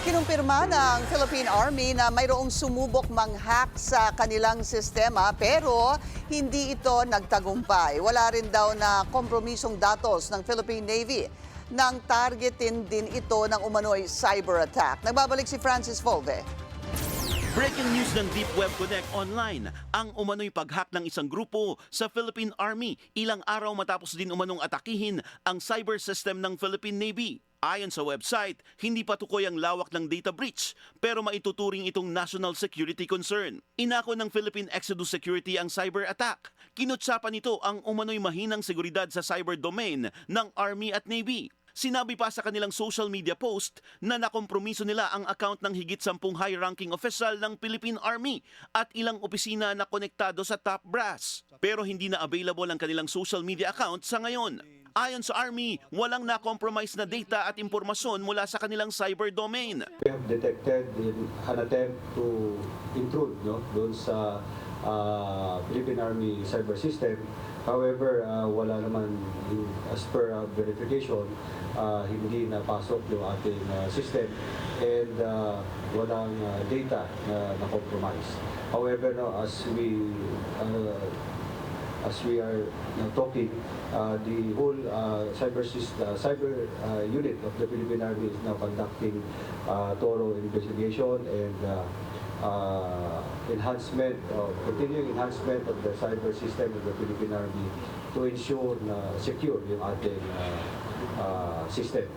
Kinumpirma ng Philippine Army na mayroong sumubok mang-hack sa kanilang sistema pero hindi ito nagtagumpay. Wala rin daw na kompromisong datos ng Philippine Navy nang targetin din ito ng umano'y cyber attack. Nagbabalik si Francis Volve. Breaking news ng Deep Web Connect Online, ang umano'y pag-hack ng isang grupo sa Philippine Army ilang araw matapos din umanong atakihin ang cyber system ng Philippine Navy. Ayon sa website, hindi pa tukoy ang lawak ng data breach pero maituturing itong national security concern. Inako ng Philippine Exodus Security ang cyber attack. Kinutsapan nito ang umano'y mahinang seguridad sa cyber domain ng Army at Navy. Sinabi pa sa kanilang social media post na nakompromiso nila ang account ng higit 10 high-ranking official ng Philippine Army at ilang opisina na konektado sa top brass. Pero hindi na available ang kanilang social media account sa ngayon. Ayon sa Army, walang na-compromise na data at impormasyon mula sa kanilang cyber domain. We have detected an attempt to intrude doon sa Philippine Army cyber system. However, wala naman, as per verification, hindi napasok yung ating system and walang data na na-compromise. However, as we are talking, the whole cyber unit of the Philippine Army is now conducting thorough investigation and continuing enhancement of the cyber system of the Philippine Army to ensure na secure yung ating system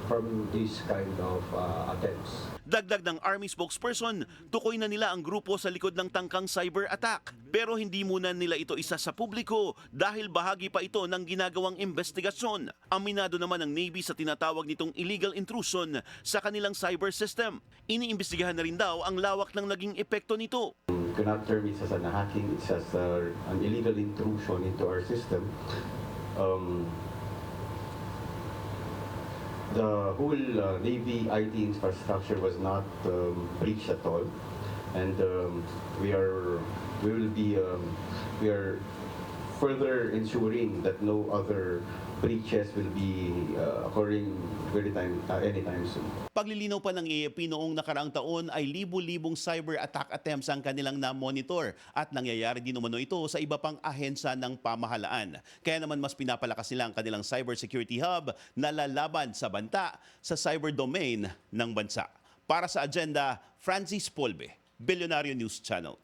from these kind of attempts. Dagdag ng Army spokesperson, tukoy na nila ang grupo sa likod ng tangkang cyber attack. Pero hindi muna nila ito isa sa publiko dahil bahagi pa ito ng ginagawang investigasyon. Aminado naman ng Navy sa tinatawag nitong illegal intrusion sa kanilang cyber system. Iniimbestigahan na rin daw ang lawak ng naging epekto nito. Cannot term it as a hacking, it's as an illegal intrusion into our system. The whole Navy IT infrastructure was not breached at all, and we are further ensuring that no other breaches will be occurring anytime soon. Paglilinaw pa ng AFP noong nakaraang taon ay libu-libong cyber attack attempts ang kanilang na-monitor at nangyayari din umano ito sa iba pang ahensya ng pamahalaan. Kaya naman mas pinapalakas nila ang kanilang cybersecurity hub na lalaban sa banta sa cyber domain ng bansa. Para sa agenda, Francis Polbe, Billionario News Channel.